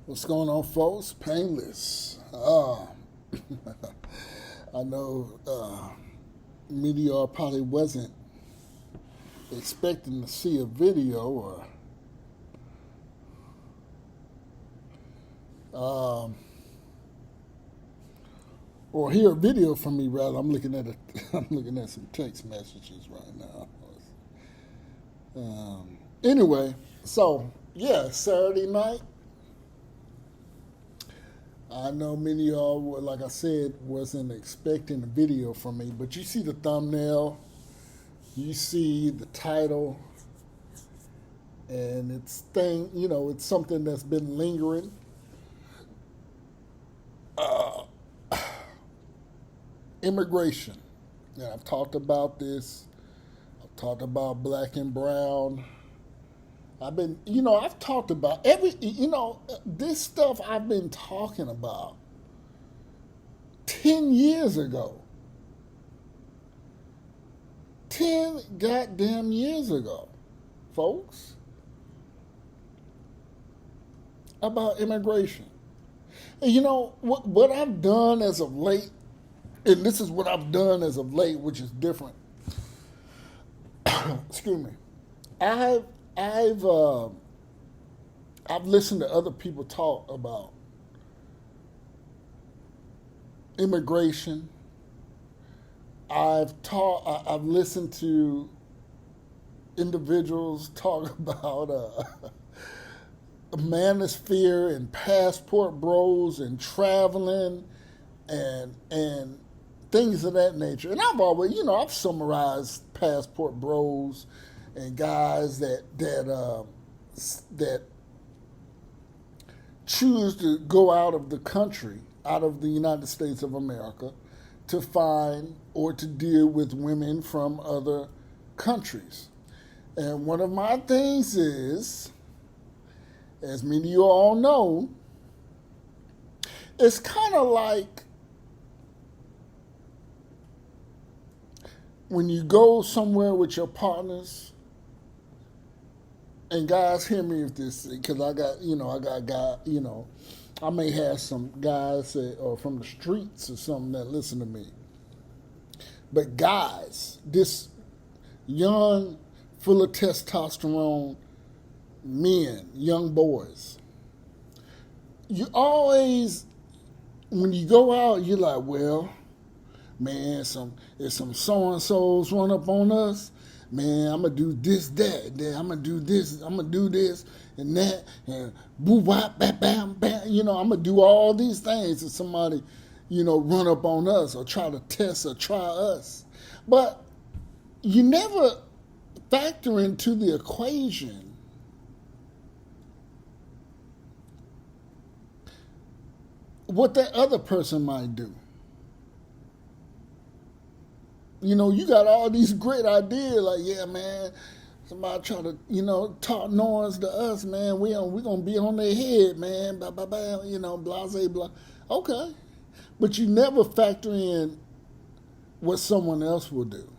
What's going on, folks? Painless. I know Meteor probably wasn't expecting to see a video um, or hear a video from me. Rather, I'm looking at I'm looking at some text messages right now. Anyway, so yeah, Saturday night. I know many of y'all, like I said, wasn't expecting a video from me, but you see the thumbnail, you see the title, and it's something that's been lingering. Uh, Immigration. And I've talked about this. I've talked about black and brown. I've talked about this stuff I've been talking about 10 years ago. 10 goddamn years ago, folks, about immigration. And what I've done as of late, and this is what I've done as of late, which is different. Excuse me. I've I've uh, I've listened to other people talk about immigration. I've listened to individuals talk about manosphere and passport bros and traveling and things of that nature. And I've summarized passport bros and guys that choose to go out of the country, out of the United States of America, to find or to deal with women from other countries. And one of my things is, as many of you all know, it's kind of like when you go somewhere with your partners, and guys, hear me with this, because I may have some guys that are from the streets or something that listen to me. But guys, this young, full of testosterone men, young boys, you always, when you go out, you're like, well, man, if some so and so's run up on us, man, I'm gonna do this, that, then I'm gonna do this, I'm gonna do this and that, and boo wop, bam, bam, bam. I'm gonna do all these things if somebody, run up on us or try to test or try us. But you never factor into the equation what that other person might do. You got all these great ideas, like, yeah, man, somebody try to, talk noise to us, man. We're going to be on their head, man, blah, blah, blah, blase, blah. Okay. But you never factor in what someone else will do.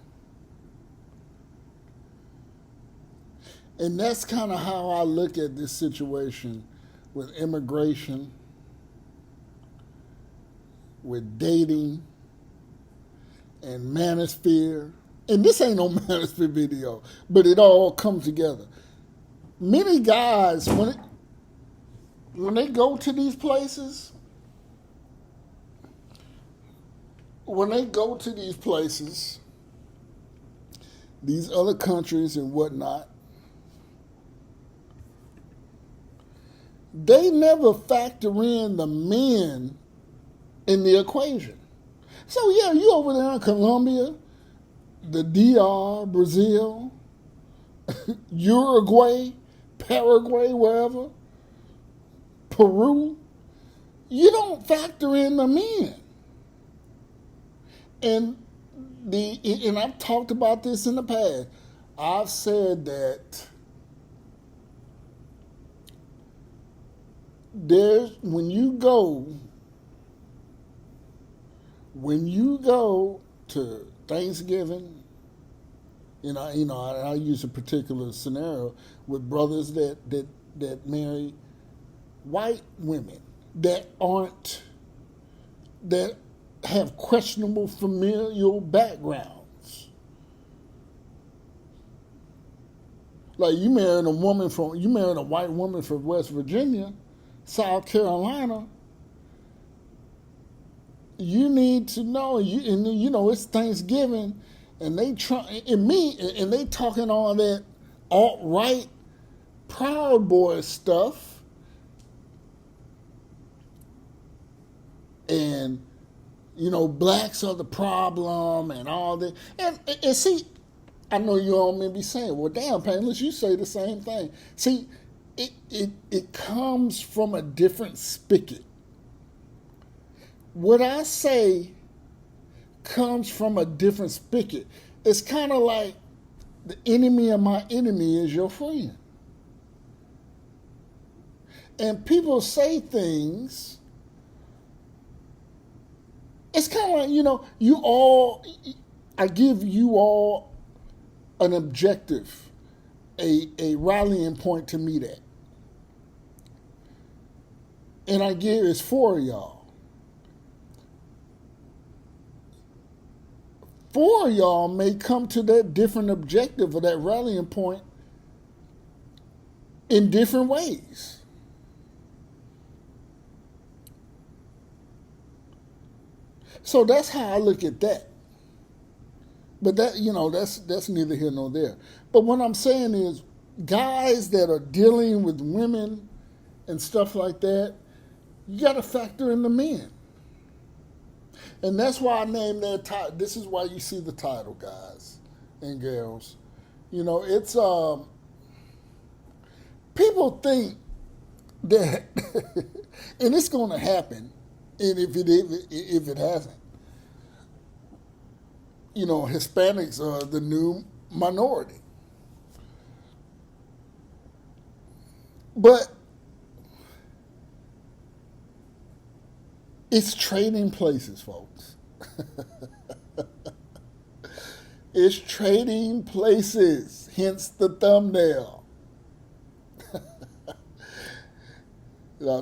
And that's kind of how I look at this situation with immigration, with dating, and manosphere. And this ain't no manosphere video, but it all comes together. Many guys, when they go to these places, these other countries and whatnot, they never factor in the men in the equation. So yeah, you over there in Colombia, the DR, Brazil, Uruguay, Paraguay, wherever, Peru, you don't factor in the men. And I've talked about this in the past. I've said that when you go to Thanksgiving, I use a particular scenario with brothers that marry white women that aren't, that have questionable familial backgrounds. Like you marrying a white woman from West Virginia, South Carolina. You need to know, it's Thanksgiving, and they talking all that alt right Proud Boy stuff, and blacks are the problem and all that. And see, I know you all may be saying, well, damn, Painless, you say the same thing. See, it comes from a different spigot. What I say comes from a different spigot. It's kind of like the enemy of my enemy is your friend. And people say things, it's kind of like, I give you all an objective, a rallying point to meet at. And I give it's 4 of y'all. 4 of y'all may come to that different objective or that rallying point in different ways. So that's how I look at that. But that's neither here nor there. But what I'm saying is, guys that are dealing with women and stuff like that, you got to factor in the men. And that's why I named that title. This is why you see the title, guys and girls. It's people think that, and it's going to happen, and if it hasn't, Hispanics are the new minority. But it's trading places, folks. It's trading places, hence the thumbnail.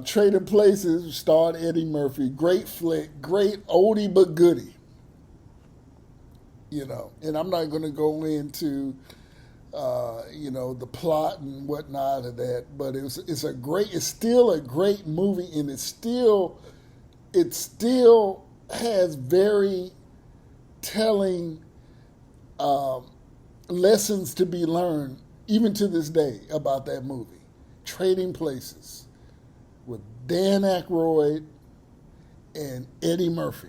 Trading Places starred Eddie Murphy. Great flick, great oldie but goodie. And I'm not going to go into, the plot and whatnot of that, but it's still a great movie, and it still has very telling lessons to be learned, even to this day, about that movie. Trading Places with Dan Aykroyd and Eddie Murphy.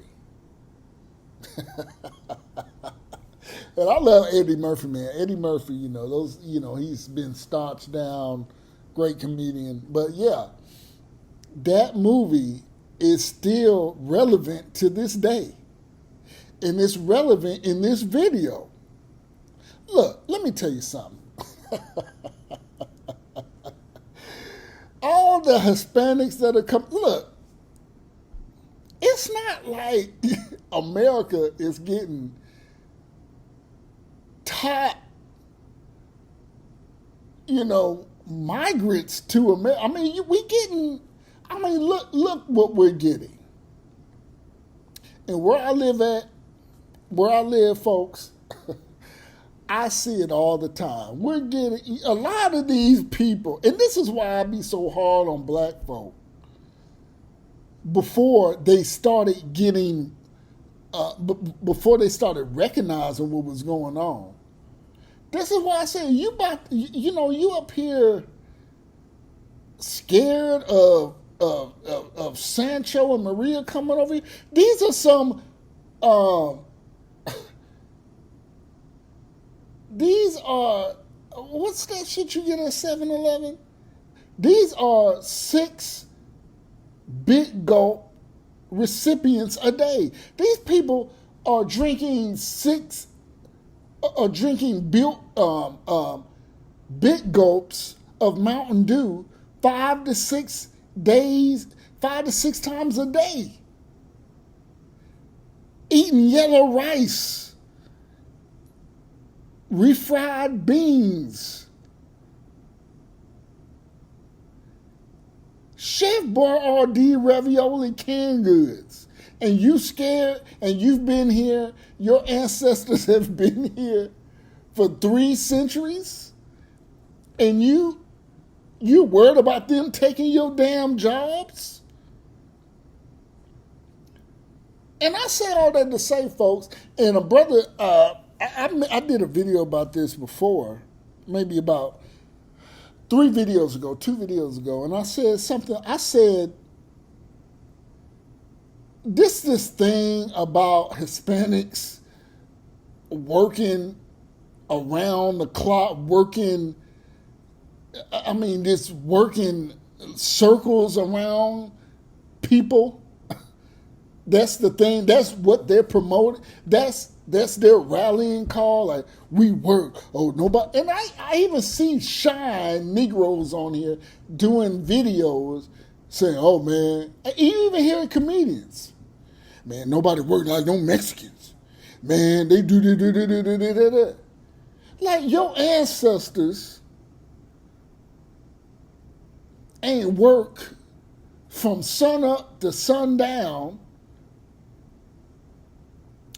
And I love Eddie Murphy, man. Eddie Murphy, he's been staunched down, great comedian. But yeah, that movie is still relevant to this day. And it's relevant in this video. Look, let me tell you something. All the Hispanics that are coming, look, it's not like America is getting top, migrants to America. I mean, look what we're getting. And where I live, folks, I see it all the time. We're getting a lot of these people, and this is why I be so hard on black folk. Before they started getting, before they started recognizing what was going on. This is why I say you up here scared of Sancho and Maria coming over here. These are some. These are, what's that shit you get at 7-Eleven? These are 6 Big Gulp recipients a day. These people are drinking Big Gulps of Mountain Dew 5 to 6 times a day. Eating yellow rice, refried beans, Chef Boyardee ravioli canned goods. And you scared, and you've been here, your ancestors have been here for 3 centuries, and you worried about them taking your damn jobs? And I say all that to say, folks, and a brother, I did a video about this before, maybe about 2 videos ago, and I said something. I said, this thing about Hispanics working around the clock, this working circles around people. That's the thing. That's what they're promoting. That's their rallying call. Like, we work. Oh, nobody. And I even see Shine Negroes on here doing videos saying, oh, man. You even hear comedians. Man, nobody work like no Mexicans. Man, they do. Like, your ancestors ain't work from sun up to sundown,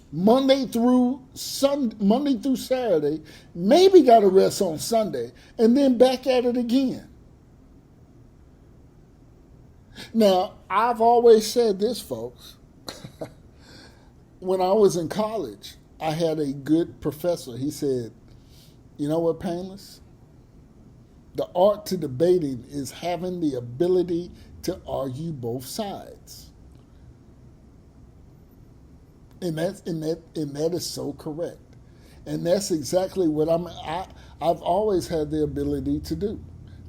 Monday through Saturday, maybe got a rest on Sunday, and then back at it again. Now, I've always said this, folks. When I was in college, I had a good professor. He said, you know what, Painless? The art to debating is having the ability to argue both sides. And that is so correct. And that's exactly what I've always had the ability to do.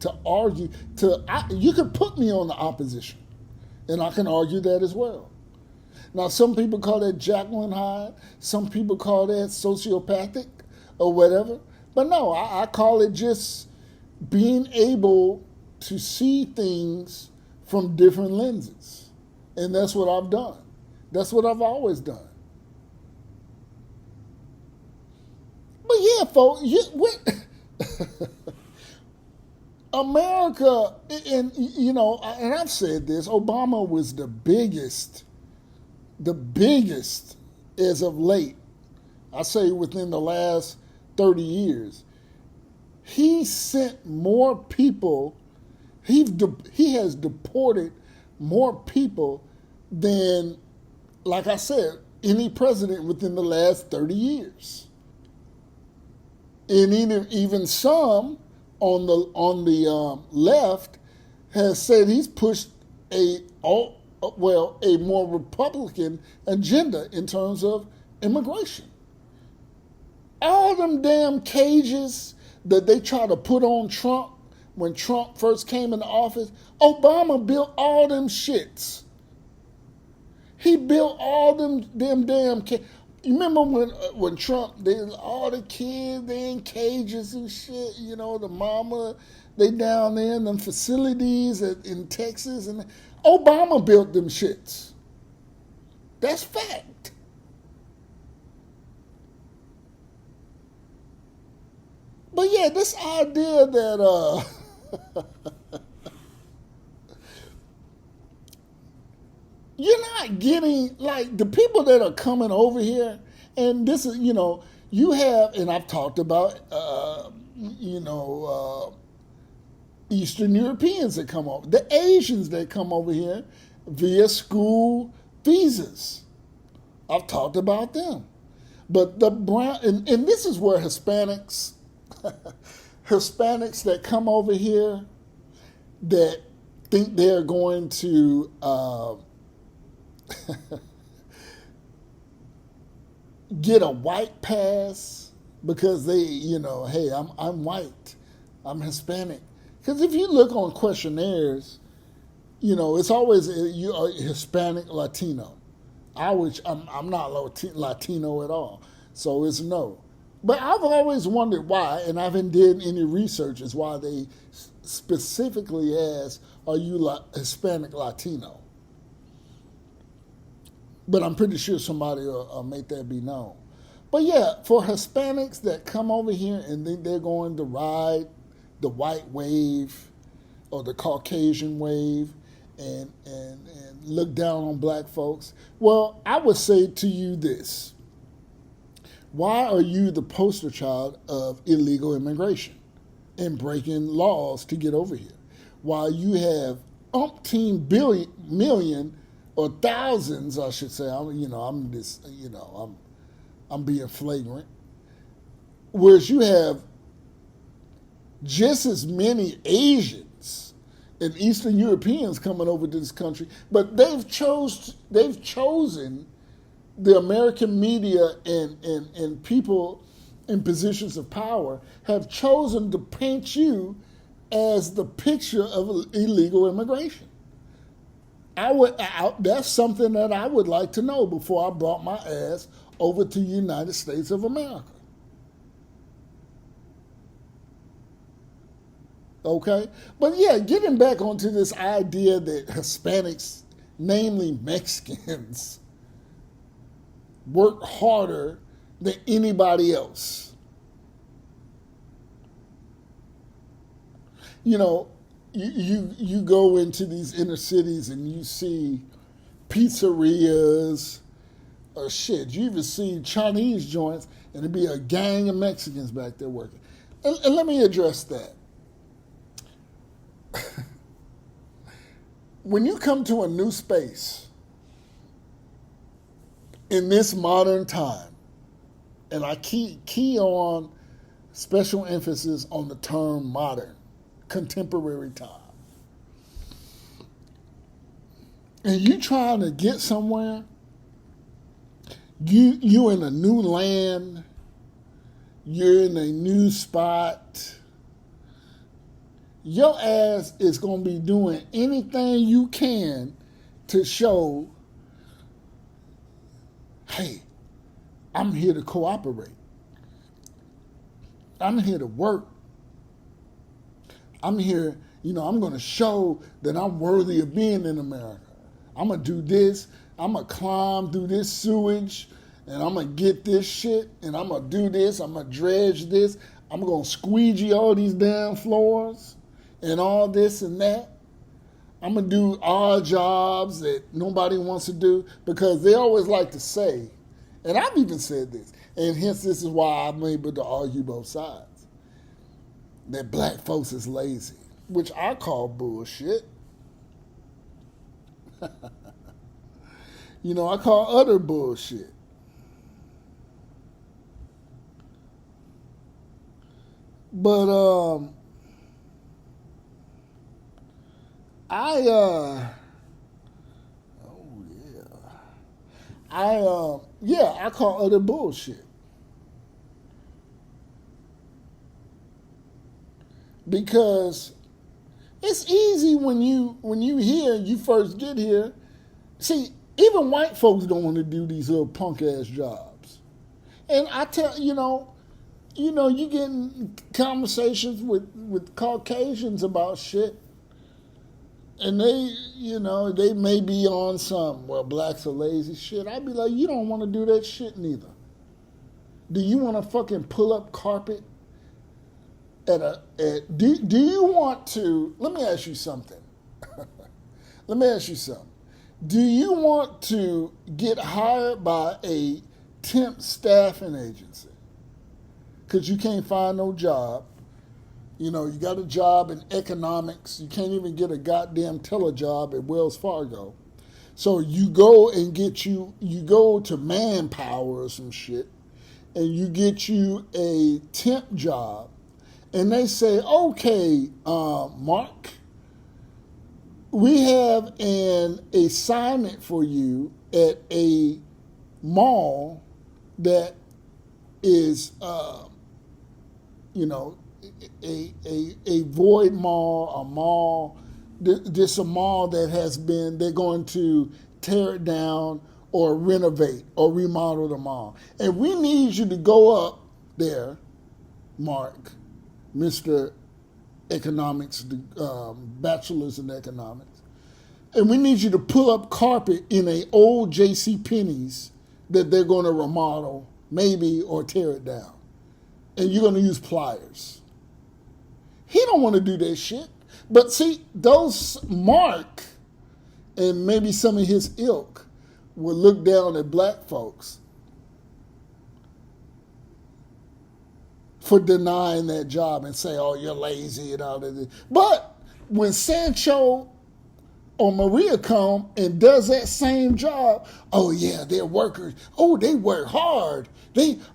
To argue, you can put me on the opposition, and I can argue that as well. Now, some people call that Jacqueline Hyde, some people call that sociopathic or whatever. But no, I call it just being able to see things from different lenses. And that's what I've done. That's what I've always done. But yeah, folks, America, and I've said this, Obama was the biggest as of late, I say within the last 30 years. He sent more people, he has deported more people than, like I said, any president within the last 30 years. And even some on the left has said he's pushed a more Republican agenda in terms of immigration. All them damn cages that they try to put on Trump when Trump first came into office, Obama built all them shits. He built all them damn cages. You remember when Trump, all the kids, they in cages and shit, the mama, they down there in them facilities in Texas, and Obama built them shits. That's fact. But yeah, this idea that you're not getting, like, the people that are coming over here, and this is, you have, and I've talked about, Eastern Europeans that come over, the Asians that come over here via school visas. I've talked about them. But the brown, and this is where Hispanics that come over here that think they're going to get a white pass because they, hey, I'm white, I'm Hispanic. Because if you look on questionnaires, it's always you are Hispanic, Latino. I'm not Latino at all, so it's no. But I've always wondered why, and I haven't did any research as why they specifically ask, are you Hispanic, Latino? But I'm pretty sure somebody will make that be known. But yeah, for Hispanics that come over here and think they're going to ride the white wave or the Caucasian wave, and look down on black folks. Well, I would say to you this: why are you the poster child of illegal immigration and breaking laws to get over here, while you have umpteen billion million or thousands, I should say. I'm being flagrant. Whereas you have just as many Asians and Eastern Europeans coming over to this country, but they've chosen the American media and people in positions of power have chosen to paint you as the picture of illegal immigration. That's something that I would like to know before I brought my ass over to the United States of America. Okay? But yeah, getting back onto this idea that Hispanics, namely Mexicans, work harder than anybody else. You know, you go into these inner cities and you see pizzerias or shit. You even see Chinese joints and it'd be a gang of Mexicans back there working. And let me address that. When you come to a new space in this modern time, and I key on special emphasis on the term modern, contemporary time, and you trying to get somewhere, you in a new land, you're in a new spot, your ass is going to be doing anything you can to show, hey, I'm here to cooperate. I'm here to work. I'm here, I'm going to show that I'm worthy of being in America. I'm going to do this. I'm going to climb through this sewage, and I'm going to get this shit, and I'm going to do this. I'm going to dredge this. I'm going to squeegee all these damn floors and all this and that. I'm going to do odd jobs that nobody wants to do, because they always like to say, and I've even said this, and hence this is why I'm able to argue both sides, that black folks is lazy, which I call bullshit. I call utter bullshit. But I call utter bullshit. Because it's easy when you first get here. See, even white folks don't want to do these little punk ass jobs. And I tell you get in conversations with Caucasians about shit, and they may be on some, well, blacks are lazy shit. I'd be like, you don't want to do that shit neither. Do you want to fucking pull up carpet do you want to, let me ask you something. Do you want to get hired by a temp staffing agency because you can't find no job? You got a job in economics. You can't even get a goddamn telejob at Wells Fargo. So you go and you go to Manpower or some shit, and you get you a temp job. And they say, okay, Mark, we have an assignment for you at a mall that is, a void mall, a mall, just a mall that they're going to tear it down or renovate or remodel the mall. And we need you to go up there, Mark, Mr. Economics, bachelor's in economics, and we need you to pull up carpet in a old J.C. Penney's that they're going to remodel, maybe, or tear it down. And you're going to use pliers. He don't want to do that shit. But see, Mark and maybe some of his ilk would look down at black folks for denying that job and say, oh, you're lazy and all that. But when Sancho or Maria come and does that same job, oh yeah, they're workers. Oh, they work hard.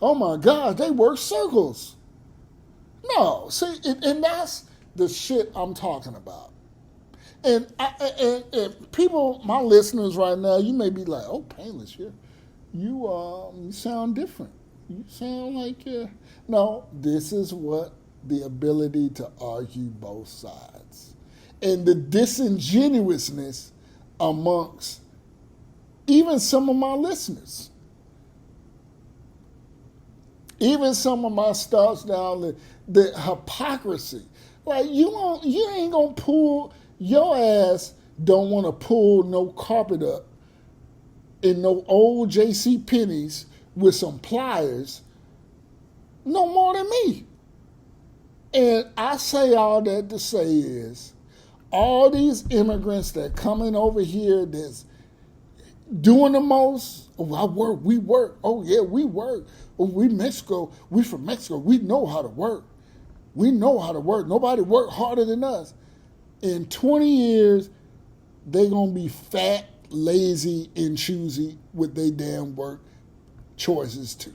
Oh my God, they work circles. No, see, and that's the shit I'm talking about. And people, my listeners right now, you may be like, oh, Painless here. You sound different. You sound like no, this is what the ability to argue both sides. And the disingenuousness amongst even some of my listeners. Even some of my stars down the hypocrisy. Like you ain't gonna pull your ass don't want to pull no carpet up in no old J.C. Penney's with some pliers no more than me. And I say all that to say is all these immigrants that coming over here that's doing the most. Oh, I work, we work. Oh yeah, we work. Oh, we from Mexico. We know how to work. We know how to work. Nobody work harder than us. In 20 years, they gonna be fat, lazy, and choosy with their damn work choices too.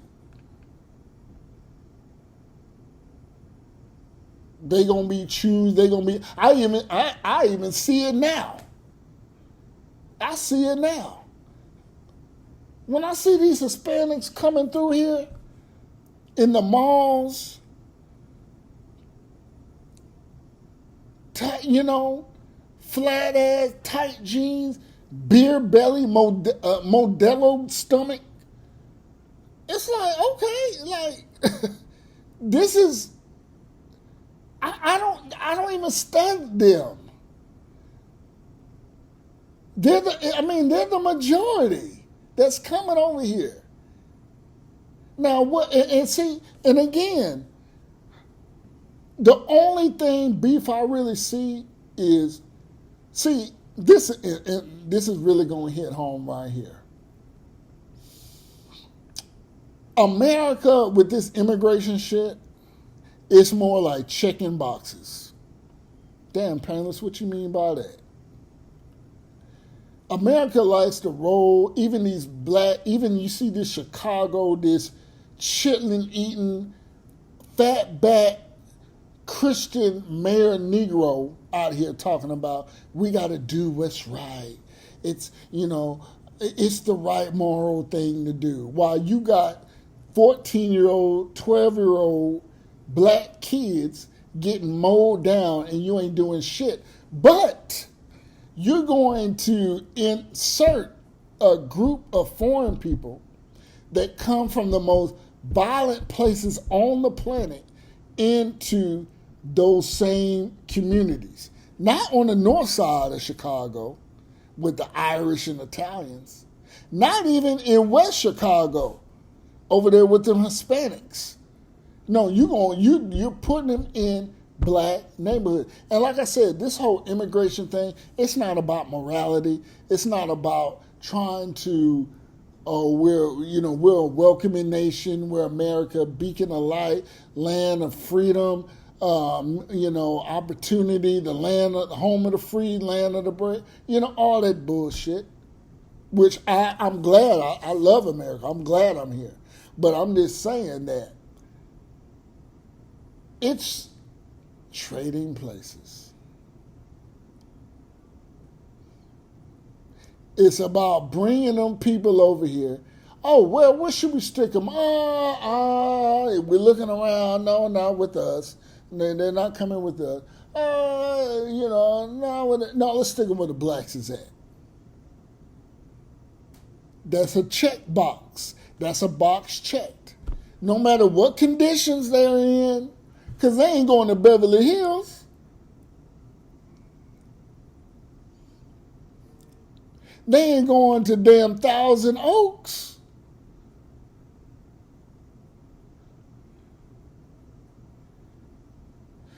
They gonna be I even see it now. I see it now. When I see these Hispanics coming through here in the malls, tight, flat ass, tight jeans, beer belly, Modelo stomach. It's like, okay, like this is. I don't even study them. They're the majority that's coming over here. Now what? And see, and again, the only thing beef I really see is, this is really going to hit home right here. America with this immigration shit, it's more like checking boxes. Damn, Painless, what you mean by that? America likes to roll, even you see this Chicago, this chitlin eating, fat back Christian mayor Negro out here talking about we got to do what's right. It's the right moral thing to do. While you got 14-year-old, 12-year-old black kids getting mowed down and you ain't doing shit. But you're going to insert a group of foreign people that come from the most violent places on the planet into those same communities. Not on the north side of Chicago with the Irish and Italians. Not even in West Chicago over there with them Hispanics. No, you're putting them in black neighborhood. And like I said, this whole immigration thing, it's not about morality. It's not about trying to, we're a welcoming nation, we're America, beacon of light, land of freedom, opportunity, the home of the free, land of the brave, all that bullshit. Which I'm glad, I love America. I'm glad I'm here. But I'm just saying that it's trading places. It's about bringing them people over here. Oh, well, where should we stick them? We're looking around. No, not with us. They're not coming with us. No, let's stick them where the blacks is at. That's a check box. That's a box checked. No matter what conditions they're in, because they ain't going to Beverly Hills. They ain't going to damn Thousand Oaks.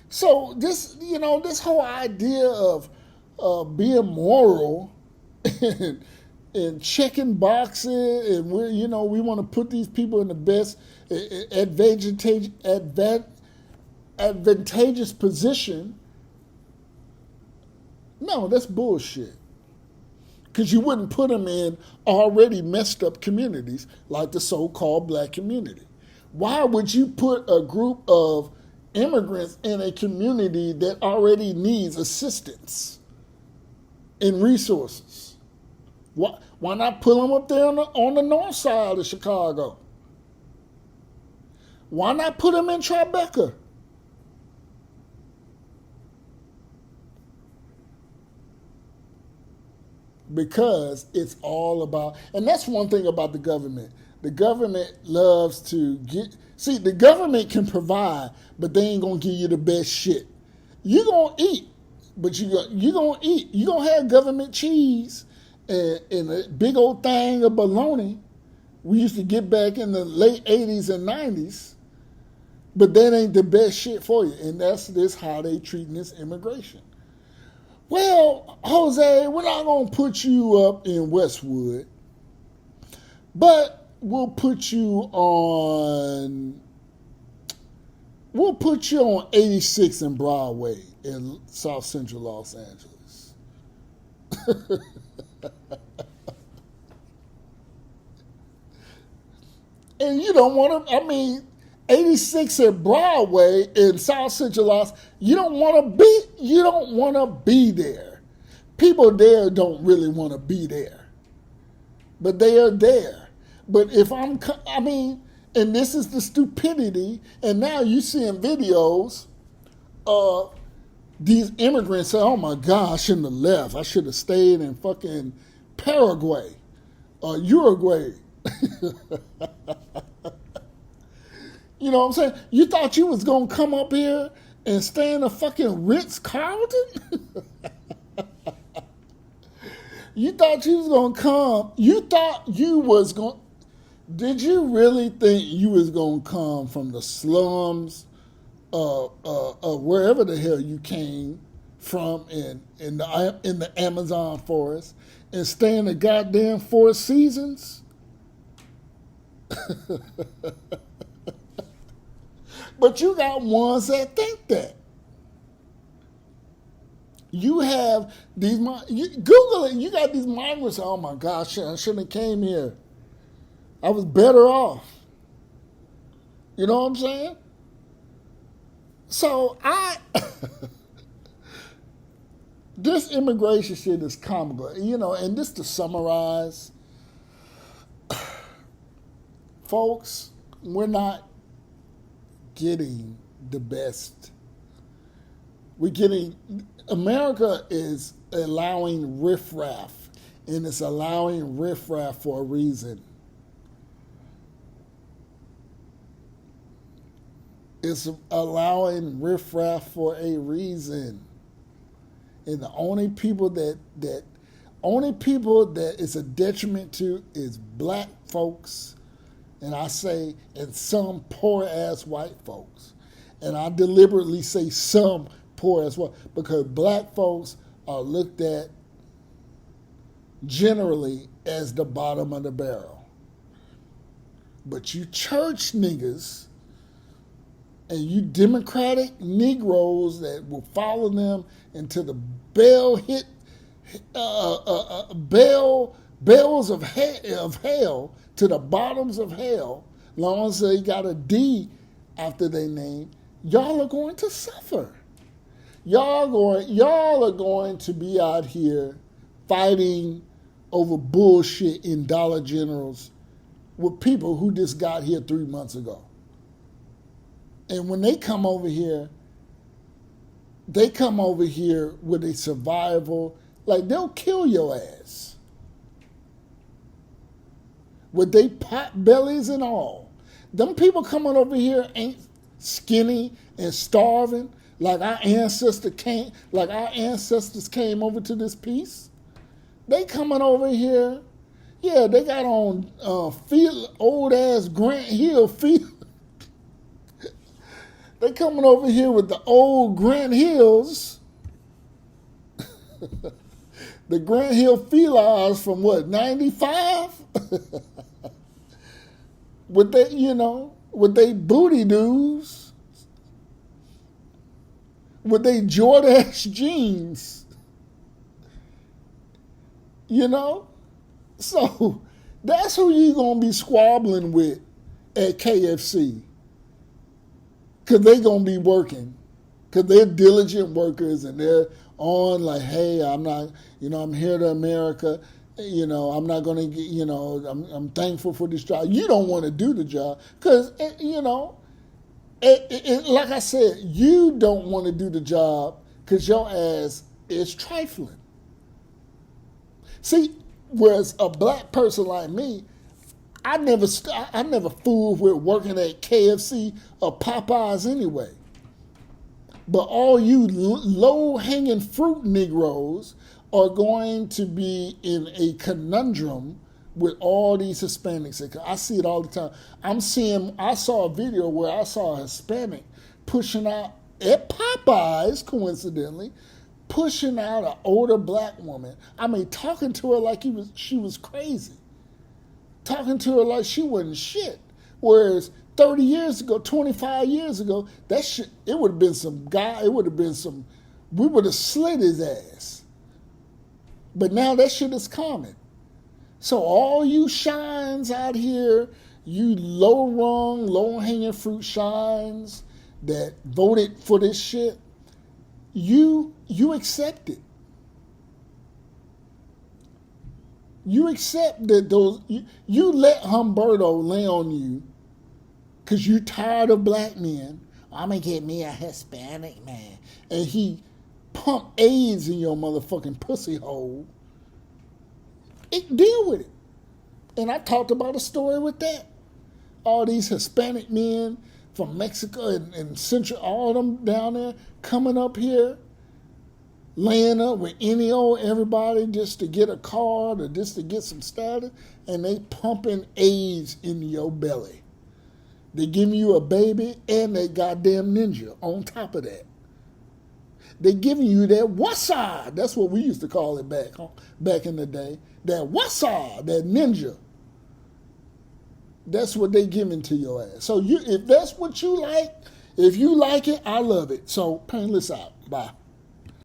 So this whole idea of being moral and, and checking boxes, and we want to put these people in the best advantageous position. No, that's bullshit. Because you wouldn't put them in already messed up communities like the so-called black community. Why would you put a group of immigrants in a community that already needs assistance and resources? Why not put them up there on the north side of Chicago? Why not put them in Tribeca? Because it's all about, and that's one thing about the government. The government loves to the government can provide, but they ain't gonna give you the best shit. You gonna eat, but you gonna eat. You gonna have government cheese and a big old thing of bologna. We used to get back in the late 80s and 90s, but that ain't the best shit for you. And that's this how they treating this immigration. Well, Jose, we're not going to put you up in Westwood, but we'll put you on 86 and Broadway in South Central Los Angeles. And you don't want to, 86 at Broadway in South Central Los, you don't want to be there. People there don't really want to be there. But they are there. But if and this is the stupidity, and now you're seeing videos of these immigrants say, oh my God, I shouldn't have left. I should have stayed in fucking Paraguay or Uruguay. You know what I'm saying? You thought you was going to come up here and stay in a fucking Ritz-Carlton? You thought you was going to come. You thought you was going. Did you really think you was going to come from the slums wherever the hell you came from in the Amazon forest and stay in the goddamn Four Seasons? But you got ones that think that. You have these, Google it, you got these migrants, oh my gosh, I shouldn't have came here. I was better off. You know what I'm saying? So this immigration shit is comical, and just to summarize, folks, we're not getting the best. America is allowing riffraff, and it's allowing riffraff for a reason. It's allowing riffraff for a reason. And the only people that it's a detriment to is black folks, and I say, and some poor ass white folks. And I deliberately say some poor ass white, because black folks are looked at generally as the bottom of the barrel. But you church niggas and you Democratic Negroes that will follow them into the bells of hell, to the bottoms of hell, long as they got a D after their name, y'all are going to suffer. Y'all are going to be out here fighting over bullshit in Dollar Generals with people who just got here 3 months ago. And when they come over here with a survival, like they'll kill your ass. With they pot bellies and all. Them people coming over here ain't skinny and starving like our ancestors came over to this piece. They coming over here, yeah, they got on old ass Grant Hill field. They coming over here with the old Grant Hills. The Grant Hill felines from what, 95? With they, with they booty dudes, with they Jordache jeans, So that's who you gonna be squabbling with at KFC. Because they gonna be working. Because they're diligent workers and they're on like, hey, I'm not, I'm here to America. I'm not going to get, I'm thankful for this job. You don't want to do the job because, like I said, you don't want to do the job because your ass is trifling. See, whereas a black person like me, I never fooled with working at KFC or Popeyes anyway. But all you low-hanging fruit Negroes are going to be in a conundrum with all these Hispanics. I see it all the time. I saw a video where I saw a Hispanic pushing out, at Popeyes, coincidentally, pushing out an older black woman. I mean, talking to her like she was crazy. Talking to her like she wasn't shit. Whereas 30 years ago, 25 years ago, that shit, it would have been we would have slit his ass. But now that shit is common. So all you shines out here, you low-rung, low-hanging fruit shines that voted for this shit, you accept it. You accept that you let Humberto lay on you because you're tired of black men. I'm going to get me a Hispanic man. And he pump AIDS in your motherfucking pussy hole. Deal with it. And I talked about a story with that. All these Hispanic men from Mexico and Central, all of them down there coming up here, laying up with any old everybody just to get a card or just to get some status, and they pumping AIDS in your belly. They giving you a baby and they goddamn ninja on top of that. They giving you that wasa. That's what we used to call it back in the day. That wasa, that ninja. That's what they giving to your ass. So if that's what you like, if you like it, I love it. So painless out. Bye.